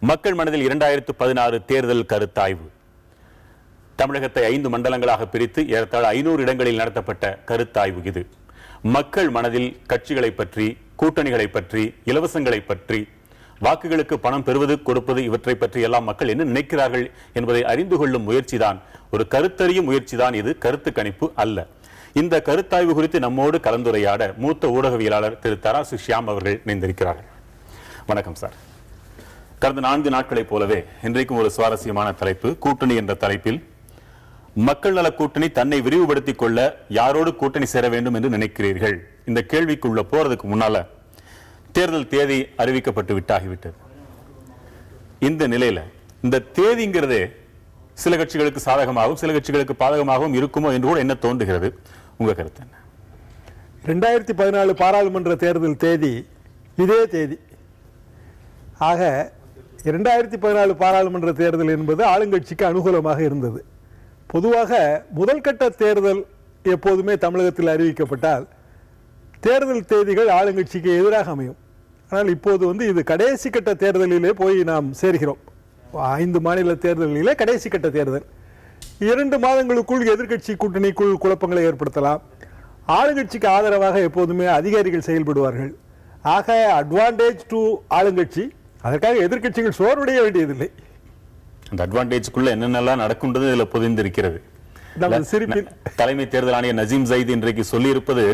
மக்கள் மனதில் 2016 தேர்தல் கருத்தாய்வு. தமிழகத்தை 5 மண்டலங்களாக பிரித்து ஏறத்தாழ 500 இடங்களில் நடத்தப்பட்ட கருத்தாய்வு இது. மக்கள் மனதில் கட்சிகளை பற்றி, கூட்டணிகளை பற்றி, இலவசங்களை பற்றி, வாக்குகளுக்கு பணம் பெறுவது கொடுப்பது இவற்றை பற்றி எல்லாம் மக்கள் என்ன நினைக்கிறார்கள் என்பதை அறிந்து கொள்ளும் முயற்சிதான், ஒரு கருத்தறியும் முயற்சிதான் இது, கருத்து கணிப்பு அல்ல. இந்த கருத்தாய்வு குறித்து நம்மோடு கலந்துரையாட மூத்த ஊடகவியலாளர் திரு தராசு ஷியாம் அவர்கள் இணைந்திருக்கிறார்கள். வணக்கம் சார். கடந்த 4 நாட்களைப் போலவே இன்றைக்கும் ஒரு சுவாரஸ்யமான தலைப்பு, கூட்டணி என்ற தலைப்பில் மக்கள் நல கூட்டணி தன்னை விரிவுபடுத்திக் கொள்ள யாரோடு கூட்டணி சேர வேண்டும் என்று நினைக்கிறீர்கள்? இந்த கேள்விக்குள்ள போறதுக்கு முன்னால தேர்தல் தேதி அறிவிக்கப்பட்டு விட்டாகிவிட்டது. இந்த நிலையில இந்த தேதிங்கிறதே சில கட்சிகளுக்கு சாதகமாகவும் சில கட்சிகளுக்கு பாதகமாகவும் இருக்குமோ என்று கூட என்ன தோன்றுகிறது? உங்க கருத்து என்ன? 2014 பாராளுமன்ற தேர்தல் தேதி இதே தேதி. ஆக 2014 பாராளுமன்ற தேர்தல் என்பது ஆளுங்கட்சிக்கு அனுகூலமாக இருந்தது. பொதுவாக முதல் கட்ட தேர்தல் எப்போதுமே தமிழகத்தில் அறிவிக்கப்பட்டால் தேர்தல் தேதிகள் ஆளுங்கட்சிக்கு எதிராக அமையும். ஆனால் இப்போது இது கடைசி கட்ட தேர்தலிலே போய் நாம் சேர்கிறோம். 5 மாநில தேர்தலிலே கடைசி கட்ட தேர்தல். 2 மாதங்களுக்குள் எதிர்கட்சி கூட்டணிக்குள் குழப்பங்களை ஏற்படுத்தலாம். ஆளுங்கட்சிக்கு ஆதரவாக எப்போதுமே அதிகாரிகள் செயல்படுவார்கள். ஆக அட்வான்டேஜ் டு ஆளுங்கட்சி. அதற்காக எதிர்கட்சிகள் சோர்வடைய வேண்டியதில்லை. அந்த அட்வான்டேஜ்க்குள்ள என்னென்னலாம் நடக்கும்ன்றது இதுல புதிந்திருக்கிறது. தலைமை தேர்தல் ஆணையர் நசீம் ஜயீத் இன்றைக்கு சொல்லி இருப்பது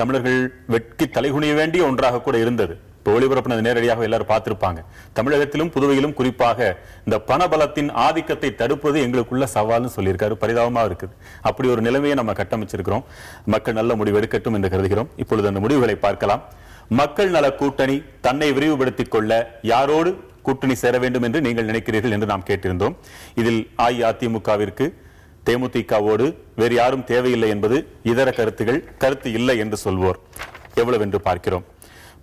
தமிழர்கள் வெட்கி தலைகுனிய வேண்டிய ஒன்றாக கூட இருந்தது. இப்போ ஒளிபரப்பினது நேரடியாக எல்லாரும் பார்த்திருப்பாங்க. தமிழகத்திலும் புதுவையிலும் குறிப்பாக இந்த பணபலத்தின் ஆதிக்கத்தை தடுப்பது எங்களுக்குள்ள சவால்னு சொல்லியிருக்காரு. பரிதாபமா இருக்குது. அப்படி ஒரு நிலைமையை நம்ம கட்டமைச்சிருக்கிறோம். மக்கள் நல்ல முடிவு எடுக்கட்டும் என்று கருதுகிறோம். இப்பொழுது அந்த முடிவுகளை பார்க்கலாம். மக்கள் நல கூட்டணி தன்னை விரிவுபடுத்திக் கொள்ள யாரோடு கூட்டணி சேர வேண்டும் என்று நீங்கள் நினைக்கிறீர்கள் என்று நாம் கேட்டிருந்தோம். இதில் அஇஅதிமுகவிற்கு தேமுதிகவோடு வேறு யாரும் தேவையில்லை என்பது இதர கருத்து இல்லை என்று சொல்வோர் எவ்வளவு என்று பார்க்கிறோம்.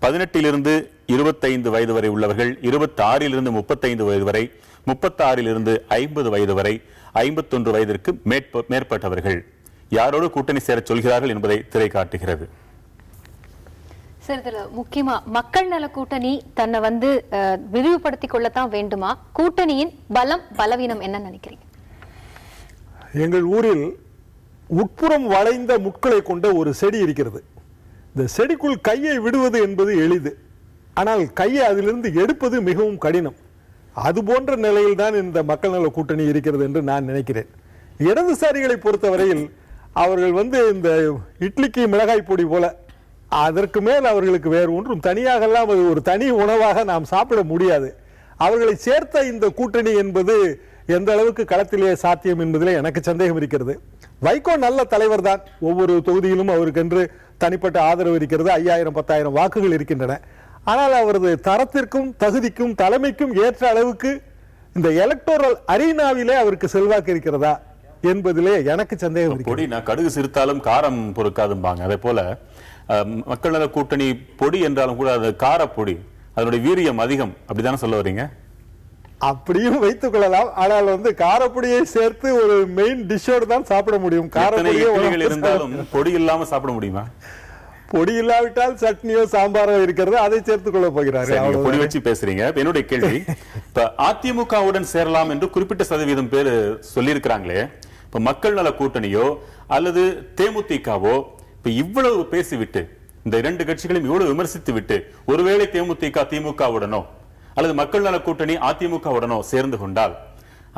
18 25 வயது வரை உள்ளவர்கள், 26 35 வயது வரை, 36 50 வயது வரை, 51 வயதிற்கு மேற்பட்டவர்கள் யாரோடு கூட்டணி சேர சொல்கிறார்கள் என்பதை திரை காட்டுகிறது. சார், இதுல முக்கியமா மக்கள் நல கூட்டணி தன்னை விரிவுபடுத்திக் கொள்ளத்தான் வேண்டுமா? கூட்டணியின் பலம் பலவீனம் என்ன நினைக்கிறீங்க? எங்கள் ஊரில் உட்புறம் வளைந்த முட்களை கொண்ட ஒரு செடி இருக்கிறது. இந்த செடிக்குள் கையை விடுவது என்பது எளிது. ஆனால் கையை அதிலிருந்து எடுப்பது மிகவும் கடினம். அது போன்ற நிலையில்தான் இந்த மக்கள் நல கூட்டணி இருக்கிறது என்று நான் நினைக்கிறேன். இடதுசாரிகளை பொறுத்தவரையில் அவர்கள் இந்த இட்லிக்கு மிளகாய் பொடி போல, அதற்கு மேல் அவர்களுக்கு வேறு ஒன்றும் தனியாகலாம் அது ஒரு தனி உணவாக நாம் சாப்பிட முடியாது. அவர்களை சேர்த்த இந்த கூட்டணி என்பது எந்த அளவுக்கு களத்திலே சாத்தியம் என்பதிலே எனக்கு சந்தேகம் இருக்கிறது. வைகோ நல்ல தலைவர் தான். ஒவ்வொரு தொகுதியிலும் அவருக்கென்று தனிப்பட்ட ஆதரவு இருக்கிறது. 5000 10,000 வாக்குகள் இருக்கின்றன. ஆனால் அவரது தரத்திற்கும் தகுதிக்கும் தலைமைக்கும் ஏற்ற அளவுக்கு இந்த எலக்டோரல் அரீனாவிலே அவருக்கு செல்வாக்கு இருக்கிறதா என்பதிலே எனக்கு சந்தேகம் இருக்கிறது. கடுகு சிரித்தாலும் காரம் பொறுக்காதும்பாங்க. அதே போல மக்கள் நல கூட்டணி பொடி என்றாலும் கூட அது காரப்பொடி, அதனுடைய வீரியம் அதிகம், அப்படித்தானே சொல்ல வரீங்க? அப்படியும் வைத்துக் கொள்ளலாம். ஆனால் காரப்பொடியை சேர்த்து ஒரு மெயின் டிஷ்ஷோடு தான் சாப்பிட முடியும். காரப்பொடியே இருந்தாலும் பொடி இல்லாம சாப்பிட முடியுமா? பொடி இல்லாவிட்டால் சட்னியோ சாம்பாரோ இருக்கிறது, அதை சேர்த்துக் கொள்ள போகிறார்கள். பொடி வச்சு பேசுறீங்க. என்னுடைய கேள்வி, இப்ப அதிமுகவுடன் சேரலாம் என்று குறிப்பிட்ட சதவீதம் பேர் சொல்லி இருக்கிறாங்களே, இப்ப மக்கள் நல கூட்டணியோ அல்லது தேமுதிகவோ இப்ப இவ்வளவு பேசிவிட்டு, இந்த 2 கட்சிகளையும் இவ்வளவு விமர்சித்து விட்டு, ஒருவேளை தேமுதிக திமுகவுடனோ அல்லது மக்கள் நல கூட்டணி அதிமுகவுடனோ சேர்ந்து கொண்டால்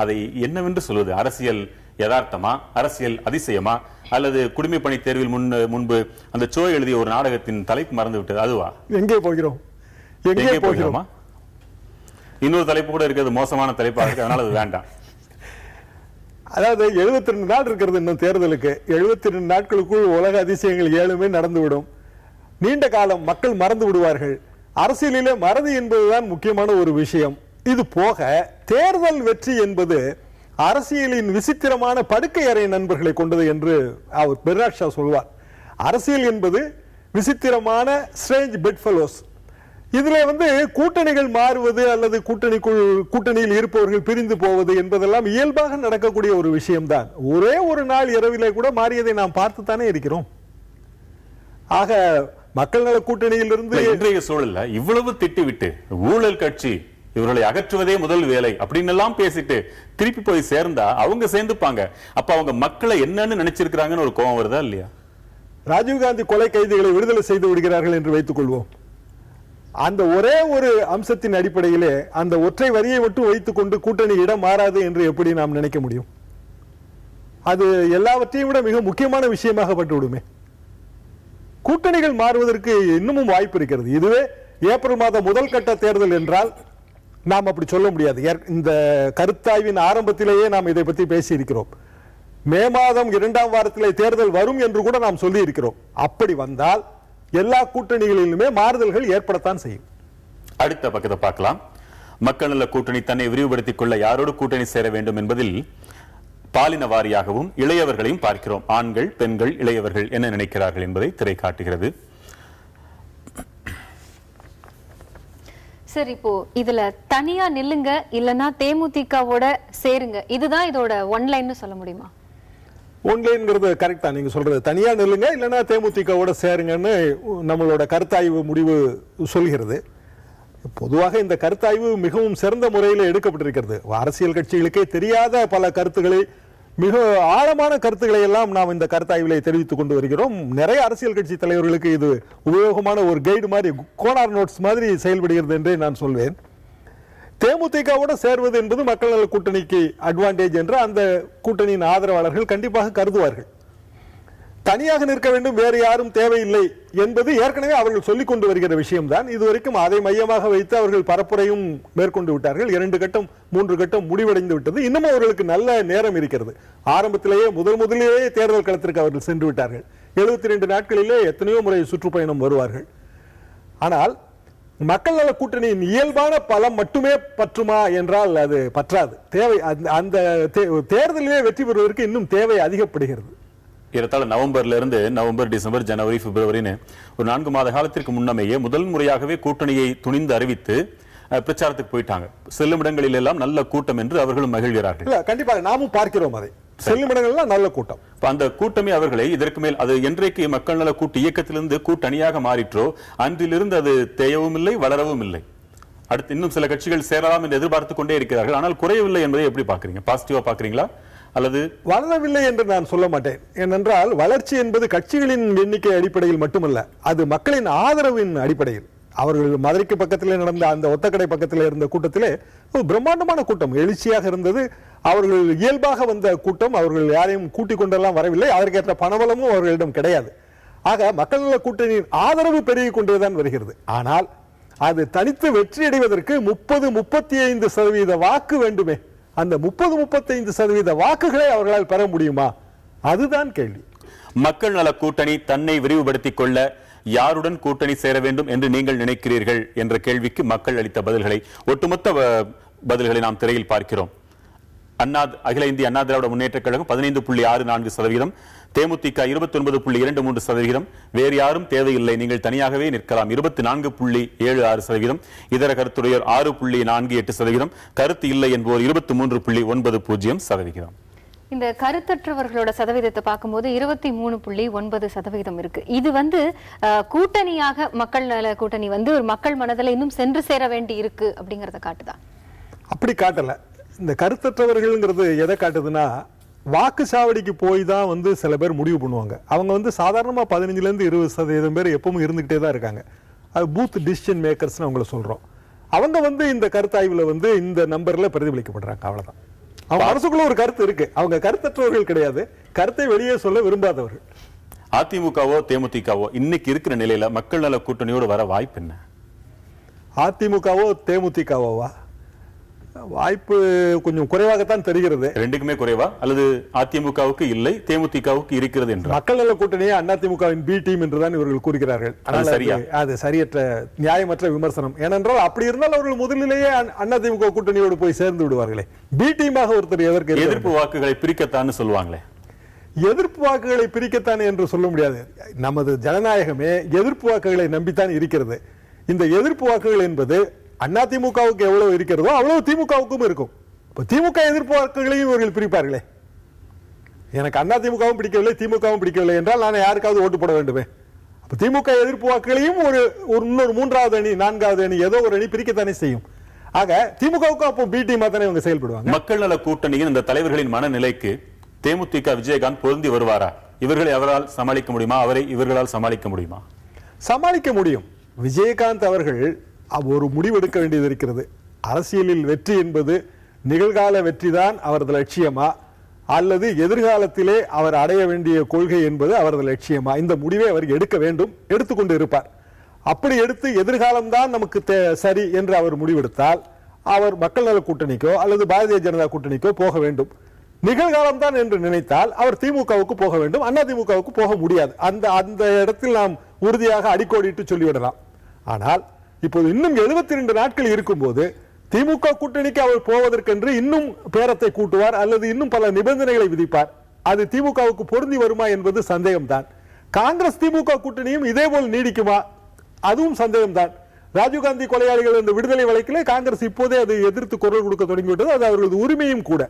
அதை என்னவென்று சொல்வது? அரசியல் யதார்த்தமா, அரசியல் அதிசயமா, அல்லது குடிமை பணி தேர்வில் முன்பு அந்த சோ எழுதிய ஒரு நாடகத்தின் தலைப்பு மறந்து விட்டது, அதுவா? எங்கே போகிறோம்? எங்கே போகிறோமா? இன்னொரு தலைப்பு கூட இருக்கிறது, மோசமான தலைப்பா இருக்கு, அதனால அது வேண்டாம். அதாவது 72 நாள் இருக்கிறது இன்னும் தேர்தலுக்கு. 72 நாட்களுக்குள் உலக அதிசயங்கள் 7மே நடந்துவிடும். நீண்ட காலம் மக்கள் மறந்து விடுவார்கள். அரசியலிலே மறதி என்பதுதான் முக்கியமான ஒரு விஷயம். இது போக தேர்தல் வெற்றி என்பது அரசியலின் விசித்திரமான படுக்கை அறை நண்பர்களை கொண்டது என்று அவர் பெர்னாட் ஷா சொல்வார். அரசியல் என்பது விசித்திரமான ஸ்ட்ரேஞ்ச் பெட்ஃபெலோஸ். இதுல கூட்டணிகள் மாறுவது அல்லது கூட்டணியில் இருப்பவர்கள் பிரிந்து போவது என்பதெல்லாம் இயல்பாக நடக்கக்கூடிய ஒரு விஷயம்தான். ஒரே ஒரு நாள் இரவிலே கூட மாறியதை நாம் பார்த்துத்தானே இருக்கிறோம். ஆக மக்கள் நல கூட்டணியில் இருந்து இன்றைய சூழல்ல இவ்வளவு திட்டிவிட்டு ஊழல் கட்சி இவர்களை அகற்றுவதே முதல் வேலை அப்படின்னு எல்லாம் பேசிட்டு திருப்பி போய் சேர்ந்தா அவங்க சேர்ந்துப்பாங்க. அப்ப அவங்க மக்களை என்னன்னு நினைச்சிருக்கிறாங்கன்னு ஒரு கோபம் வருதா இல்லையா? ராஜீவ்காந்தி கொலை கைதிகளை விடுதலை செய்து விடுகிறார்கள் என்று வைத்துக் கொள்வோம். அந்த ஒரே ஒரு அம்சத்தின் அடிப்படையிலே அந்த ஒற்றை வரியை மட்டும் வைத்துக் கொண்டு கூட்டணி இடம் மாறாது என்று எப்படி நாம் நினைக்க முடியும்? அது எல்லாவற்றையும் விட மிக முக்கியமான விஷயமாக பட்டுவிடுமே. கூட்டணிகள் மாறுவதற்கு இன்னமும் வாய்ப்பு இருக்கிறது. இதுவே ஏப்ரல் மாதம் முதல் கட்ட தேர்தல் என்றால் நாம் அப்படி சொல்ல முடியாது. இந்த கருத்தாய்வின் ஆரம்பத்திலேயே நாம் இதை பற்றி பேசி இருக்கிறோம். மே மாதம் 2ஆம் வாரத்திலே தேர்தல் வரும் என்று கூட நாம் சொல்லி இருக்கிறோம். அப்படி வந்தால் எல்லா கூட்டணிகளிலுமே மாறுதல்கள் ஏற்படத்தான் செய்யும். அடுத்த பக்கத்தை பார்க்கலாம். மக்கள் நல கூட்டணி தன்னை விரிவுபடுத்திக் கொள்ள யாரோடு கூட்டணி சேர வேண்டும் என்பதில் பாலின வாரியாகவும் இளையவர்களையும் பார்க்கிறோம். ஆண்கள், பெண்கள், இளையவர்கள் என்ன நினைக்கிறார்கள் என்பதை திரை காட்டுகிறது. சரி, இப்போ இதுல தனியா நில்லுங்க இல்லனா தேமுதிகவோட சேருங்க, இதுதான் இதோட ஒன்லைன்னு சொல்ல முடியுமா? ஒன்லைன்ங்கிறது கரெக்டா நீங்க சொல்றது. தனியா நில்லுங்க இல்லைன்னா தேமுதிகவோட சேருங்கன்னு நம்மளோட கருத்தாய்வு முடிவு சொல்கிறது. பொதுவாக இந்த கருத்தாய்வு மிகவும் சிறந்த முறையில் எடுக்கப்பட்டிருக்கிறது. அரசியல் கட்சிகளுக்கே தெரியாத பல கருத்துக்களை, மிக ஆழமான கருத்துக்களை எல்லாம் நாம் இந்த கருத்தாய்விலே தெரிவித்துக் கொண்டு வருகிறோம். நிறைய அரசியல் கட்சி தலைவர்களுக்கு இது உபயோகமான ஒரு கைடு மாதிரி, கோனார் நோட்ஸ் மாதிரி செயல்படுகிறது என்றே நான் சொல்வேன். தேமுதிகவோட சேர்வது என்பது மக்கள் நல கூட்டணிக்கு அட்வான்டேஜ் என்று அந்த கூட்டணியின் ஆதரவாளர்கள் கண்டிப்பாக கருதுவார்கள். தனியாக நிற்க வேண்டும், வேறு யாரும் தேவையில்லை என்பது ஏற்கனவே அவர்கள் சொல்லிக் கொண்டு வருகிற விஷயம்தான். இதுவரைக்கும் அதை மையமாக வைத்து அவர்கள் பரப்புரையும் மேற்கொண்டு விட்டார்கள். 2 கட்டம் 3 கட்டம் முடிவடைந்து விட்டது. இன்னமும் அவர்களுக்கு நல்ல நேரம் இருக்கிறது. ஆரம்பத்திலேயே முதலிலேயே தேர்தல் களத்திற்கு அவர்கள் சென்று விட்டார்கள். 72 நாட்களிலே எத்தனையோ முறை சுற்றுப்பயணம் வருவார்கள். ஆனால் மக்கள் நல கூட்டணியின் இயல்பான பலம் மட்டுமே பற்றுமா என்றால் அது பற்றாது. தேவை, அந்த தேர்தலிலே வெற்றி பெறுவதற்கு இன்னும் தேவை அதிகப்படுகிறது. ஏறத்தாழ நவம்பர்ல இருந்து நவம்பர், டிசம்பர், ஜனவரி, பிப்ரவரின்னு ஒரு 4 மாத காலத்திற்கு முன்னமேயே முதல் முறையாகவே கூட்டணியை துணிந்து அறிவித்து பிரச்சாரத்துக்கு போயிட்டாங்க. செல்லும் இடங்களில் எல்லாம் நல்ல கூட்டம் என்று அவர்களும் மகிழ்கிறார்கள். கண்டிப்பாக நாமும் பார்க்கிறோம் அதை. செல்லும் இடங்கள்லாம் நல்ல கூட்டம். அந்த கூட்டமே அவர்களை இதற்கு மேல் அது என்றைக்கு மக்கள் நல கூட்டு இயக்கத்திலிருந்து கூட்டணியாக மாறிற்றோ அன்றிலிருந்து அது தேயவும் இல்லை, வளரவும் இல்லை. அடுத்து இன்னும் சில கட்சிகள் சேரலாம் என்று எதிர்பார்த்துக் கொண்டே இருக்கிறார்கள். ஆனால் குறையவில்லை என்பதை எப்படி பாக்குறீங்க? பாசிட்டிவா பாக்குறீங்களா அல்லது? வளரவில்லை என்று நான் சொல்ல மாட்டேன். ஏனென்றால் வளர்ச்சி என்பது கட்சிகளின் எண்ணிக்கை அடிப்படையில் மட்டுமல்ல, அது மக்களின் ஆதரவின் அடிப்படையில். அவர்கள் மதுரைக்கு பக்கத்திலே நடந்த அந்த ஒத்தக்கடை பக்கத்திலே இருந்த கூட்டத்திலே ஒரு பிரம்மாண்டமான கூட்டம், எழுச்சியாக இருந்தது. அவர்கள் இயல்பாக வந்த கூட்டம். அவர்கள் யாரையும் கூட்டிக் கொண்டெல்லாம் வரவில்லை. அதற்கேற்ற பணபலமும் அவர்களிடம் கிடையாது. ஆக மக்கள் நல கூட்டணியின் ஆதரவு பெருகிக் கொண்டேதான் வருகிறது. ஆனால் அது தனித்து வெற்றி அடைவதற்கு 30-35% வாக்கு வேண்டுமே. அந்த 30-35% வாக்குகளை அவர்களால் பெற முடியுமா? அதுதான் கேள்வி. மக்கள் நல கூட்டணி தன்னை விரிவுபடுத்திக் கொள்ள யாருடன் கூட்டணி சேர வேண்டும் என்று நீங்கள் நினைக்கிறீர்கள் என்ற கேள்விக்கு மக்கள் அளித்த பதில்களை, ஒட்டுமொத்த பதில்களை நாம் திரையில் பார்க்கிறோம். அகில இந்திய அண்ணா திராவிட முன்னேற்ற கழகம் 15.64%, தேமுதிக 29.23%, வேறு யாரும் தேவையில்லை, நீங்கள் தனியாகவே நிற்கலாம் 24.76%, இதர கருத்துடையோர் 6.48%, கருத்து இல்லை என்போர் 23.90%. இந்த கருத்தற்றவர்களோட சதவீதத்தை பார்க்கும்போது 23.9% இருக்கு. இது கூட்டணியாக மக்கள் நல கூட்டணி ஒரு மக்கள் மனதில் இன்னும் சென்று சேர வேண்டி இருக்கு அப்படிங்கறத காட்டுதா? அப்படி காட்டல. இந்த கருத்தற்றவர்கள்ங்கிறது எதை காட்டுதுன்னா, வாக்குச்சாவடிக்கு போய் தான் சில பேர் முடிவு பண்ணுவாங்க. அவங்க சாதாரணமா 15-20% பேர் எப்பவும் இருந்துகிட்டே தான் இருக்காங்க. அது பூத் டிசிஷன் மேக்கர்ஸ் அவங்கள சொல்றோம். அவங்க இந்த கருத்தாய்வுல இந்த நம்பர்ல பிரதிபலிக்கப்படுறாங்க. அவ்வளவுதான். அவங்க அரசுக்குள்ள ஒரு கருத்து இருக்கு. அவங்க கருத்தற்றவர்கள் கிடையாது, கருத்தை வெளியே சொல்ல விரும்பாதவர்கள். அதிமுகவோ தேமுதிகவோ இன்னைக்கு இருக்கிற நிலையில மக்கள் நல கூட்டணியோடு வர வாய்ப்பு என்ன? அதிமுகவோ தேமுதிகவோவா? வாய்ப்பு கொஞ்சம் குறைவாகத்தான் தெரிகிறது. ரெண்டுக்குமே குறைவா அல்லது அதிமுகவுக்கு இல்லை தேமுதிகவுக்கு இருக்கிறது என்று? மக்கள் நல கூட்டணியை அதிமுகவின் பி டீம் என்றுதான் இவர்கள் கூறுகிறார்கள். அது சரியற்ற நியாயமற்ற விமர்சனம். ஏனென்றால் அப்படி இருந்தால் அவர்கள் முதலிலேயே அதிமுக கூட்டணியோடு போய் சேர்ந்து விடுவார்களே. பி டீமாக ஒருத்தர் எதற்கு? எதிர்ப்பு வாக்குகளை பிரிக்கத்தான் சொல்லுவாங்களே. எதிர்ப்பு வாக்குகளை பிரிக்கத்தான் என்று சொல்ல முடியாது. நமது ஜனநாயகமே எதிர்ப்பு வாக்குகளை நம்பித்தான் இருக்கிறது. இந்த எதிர்ப்பு வாக்குகள் என்பது அதிமுகவுக்கு எவ்வளவு இருக்கிறதோ அவ்வளவு திமுகவுக்கும் இருக்கும். திமுக எதிர்ப்பு வாக்குகளையும் இவர்கள் பிரிப்பார்களே. எனக்கு அதிமுகவும் பிடிக்கவில்லை திமுகவும் பிடிக்கவில்லை என்றால் நான் யாருக்காவது ஓட்டு போட வேண்டுமே. திமுக எதிர்ப்பு வாக்குகளையும் ஒரு இன்னொரு 3வது அணி 4வது அணி ஏதோ ஒரு அணி பிரிக்கத்தானே செய்யும். ஆக திமுகவுக்கும் அப்போ பி டீமா தானே இவங்க செயல்படுவாங்க. மக்கள் நல கூட்டணியின் இந்த தலைவர்களின் மனநிலைக்கு தேமுதிக விஜயகாந்த் பொருந்தி வருவாரா? இவர்களை அவரால் சமாளிக்க முடியுமா? அவரை இவர்களால் சமாளிக்க முடியுமா? சமாளிக்க முடியும். விஜயகாந்த் அவர்கள் ஒரு முடிவெடுக்க வேண்டியது இருக்கிறது. அரசியலில் வெற்றி என்பது நிகழ்கால வெற்றிதான் அவரது லட்சியமா, அல்லது எதிர்காலத்திலே அவர் அடைய வேண்டிய கொள்கை என்பது அவரது லட்சியமா? இந்த முடிவை அவர் எடுக்க வேண்டும், எடுத்துக்கொண்டு இருப்பார். அப்படி எடுத்து எதிர்காலம்தான் நமக்கு சரி என்று அவர் முடிவெடுத்தால் அவர் மக்கள் நல கூட்டணிக்கோ அல்லது பாரதிய ஜனதா கூட்டணிக்கோ போக வேண்டும். நிகழ்காலம் தான் என்று நினைத்தால் அவர் திமுகவுக்கு போக வேண்டும், அதிமுகவுக்கு போக முடியாது. அந்த இடத்தில் நாம் உறுதியாக அடிக்கோடிட்டு சொல்லிவிடலாம். ஆனால் இப்போது இன்னும் 72 நாட்கள் இருக்கும்போது திமுக கூட்டணிக்கு அவர் போவதற்கென்று இன்னும் பேரத்தை கூட்டுவார் அல்லது இன்னும் பல நிபந்தனைகளை விதிப்பார். அது திமுகவுக்கு பொருந்தி வருமா என்பது சந்தேகம்தான். காங்கிரஸ் திமுக கூட்டணியும் இதே போல் நீடிக்குமா? அதுவும் சந்தேகம்தான். ராஜீவ்காந்தி கொலையாளிகள் என்ற விடுதலை வழக்கிலே காங்கிரஸ் இப்போதே அதை எதிர்த்து குரல் கொடுக்க தொடங்கிவிட்டது. அது அவர்களது உரிமையும் கூட.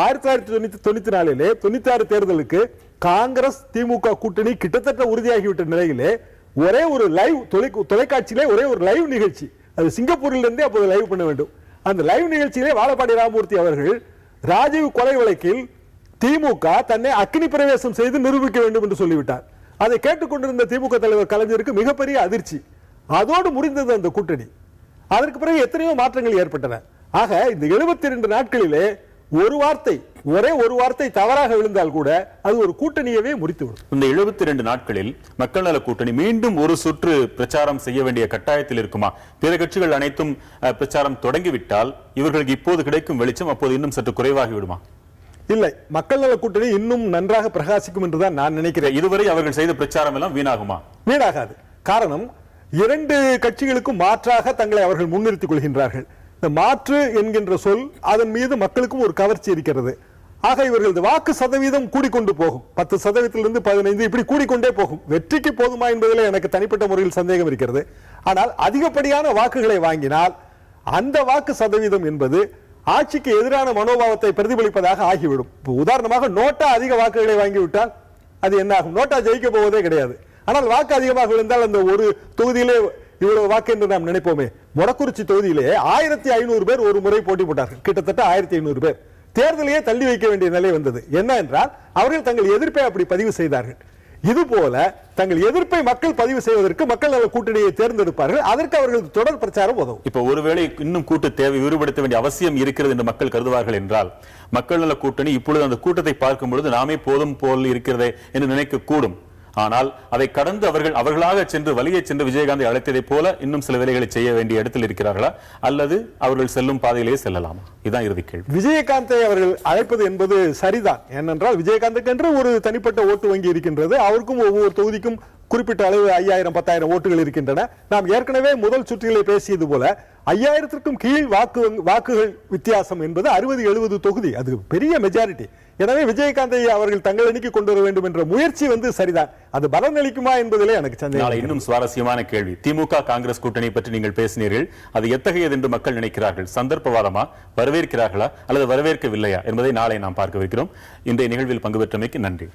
1994 96 தேர்தலுக்கு காங்கிரஸ் திமுக கூட்டணி கிட்டத்தட்ட உறுதியாகிவிட்ட நிலையிலே ஒரே ஒரு லைவ் தொலைக்காட்சியிலே ஒரே ஒரு லைவ் நிகழ்ச்சி, அது சிங்கப்பூரில் இருந்தே அப்போது லைவ் பண்ண வேண்டும். அந்த லைவ் நிகழ்ச்சியிலே வாழப்பாடி ராமமூர்த்தி அவர்கள் ராஜீவ் கொலை வழக்கில் திமுக தன்னை அக்னி பிரவேசம் செய்து நிரூபிக்க வேண்டும் என்று சொல்லிவிட்டார். அதை கேட்டுக்கொண்டிருந்த திமுக தலைவர் கலைஞருக்கு மிகப்பெரிய அதிர்ச்சி. அதோடு முடிந்தது அந்த கூட்டணி. அதற்கு பிறகு எத்தனையோ மாற்றங்கள் ஏற்பட்டன. ஆக இந்த 72 நாட்களிலே ஒரே ஒரு வார்த்தை தவறாக விழுந்தால் கூட அது ஒரு கூட்டணியவே முறித்துவிடும். இந்த 72 நாட்களில் மக்கள் நல கூட்டணி மீண்டும் ஒரு சுற்று பிரச்சாரம் செய்ய வேண்டிய கட்டாயத்தில் இருக்குமா? பிற கட்சிகள் அனைத்தும் பிரச்சாரம் தொடங்கிவிட்டால் இவர்களுக்கு இப்போது கிடைக்கும் வெளிச்சம் அப்போது இன்னும் சற்று குறைவாகி விடுமா? இல்லை, மக்கள் நல கூட்டணி இன்னும் நன்றாக பிரகாசிக்கும் என்றுதான் நான் நினைக்கிறேன். இதுவரை அவர்கள் செய்த பிரச்சாரம் எல்லாம் வீணாகுமா? வீணாகாது. காரணம், 2 கட்சிகளுக்கும் மாற்றாக தங்களை அவர்கள் முன்னிறுத்திக் கொள்கின்றார்கள். இந்த மாற்று என்கின்ற சொல், அதன் மீது மக்களுக்கும் ஒரு கவர்ச்சி இருக்கிறது. ஆக இவர்களது வாக்கு சதவீதம் கூடிக்கொண்டு போகும். 10% 15 இப்படி கூடிக்கொண்டே போகும். வெற்றிக்கு போதுமா என்பதில் எனக்கு தனிப்பட்ட முறையில் சந்தேகம் இருக்கிறது. ஆனால் அதிகப்படியான வாக்குகளை வாங்கினால் அந்த வாக்கு சதவீதம் என்பது ஆட்சிக்கு எதிரான மனோபாவத்தை பிரதிபலிப்பதாக ஆகிவிடும். உதாரணமாக நோட்டா அதிக வாக்குகளை வாங்கிவிட்டால் அது என்ன ஆகும்? நோட்டா ஜெயிக்க போவதே கிடையாது. ஆனால் வாக்கு அதிகமாக விழுந்தால் அந்த ஒரு தொகுதியிலே இவ்வளவு வாக்கு என்று நாம் நினைப்போமே. மொடக்குறிச்சி தொகுதியிலே 1500 பேர் ஒரு முறை போட்டி போட்டார்கள். கிட்டத்தட்ட 1500 பேர் தேர்தலையே தள்ளி வைக்க வேண்டிய நிலை வந்தது. என்ன என்றால் அவர்கள் தங்கள் எதிர்ப்பை அப்படி பதிவு செய்தார்கள். இது போல தங்கள் எதிர்ப்பை மக்கள் பதிவு செய்வதற்கு மக்கள் நல கூட்டணியை தேர்ந்தெடுப்பார்கள். அதற்கு அவர்கள் தொடர் பிரச்சாரம் உதவும். இப்ப ஒருவேளை இன்னும் கூட்டு தேவை விரிவுபடுத்த வேண்டிய அவசியம் இருக்கிறது என்று மக்கள் கருதுவார்கள் என்றால் மக்கள் நல கூட்டணி இப்பொழுது அந்த கூட்டத்தை பார்க்கும் பொழுது நாமே போதும் போல் இருக்கிறதே என்று நினைக்க கூடும். ஆனால் அதை கடந்து அவர்களாக சென்று வழியை சென்று விஜயகாந்தை அழைத்ததை போல இன்னும் சில வேலைகளை செய்ய வேண்டிய இடத்தில் இருக்கிறார்களா, அல்லது அவர்கள் செல்லும் பாதையிலேயே செல்லலாமா? இதுதான் இறுதி கேள்வி. விஜயகாந்தை அவர்கள் அழைப்பது என்பது சரிதான். ஏனென்றால் விஜயகாந்துக்கு என்று ஒரு தனிப்பட்ட ஓட்டு வங்கி இருக்கின்றது. அவருக்கும் ஒவ்வொரு தொகுதிக்கும் குறிப்பிட்ட அளவு 5000 10,000 ஓட்டுகள் இருக்கின்றன. நாம் ஏற்கனவே முதல் சுற்றிலே பேசியது போல 5000க்கும் கீழ் வாக்குகள் வித்தியாசம் என்பது 60-70 தொகுதி. அது பெரிய மெஜாரிட்டி. எனவே விஜயகாந்தை அவர்கள் தங்கள் அணிக்கு கொண்டு வர வேண்டும் என்ற முயற்சி சரிதான். அது பலன் அளிக்குமா என்பதிலே எனக்கு சந்தேகம். இன்னும் சுவாரஸ்யமான கேள்வி, திமுக காங்கிரஸ் கூட்டணி பற்றி நீங்கள் பேசினீர்கள். அது எத்தகையது என்று மக்கள் நினைக்கிறார்கள்? சந்தர்ப்பவாதமா, வரவேற்கிறார்களா அல்லது வரவேற்கவில்லையா என்பதை நாளை நாம் பார்க்க வைக்கிறோம். இன்றைய நிகழ்வில் பங்கு பெற்றமைக்கு நன்றி.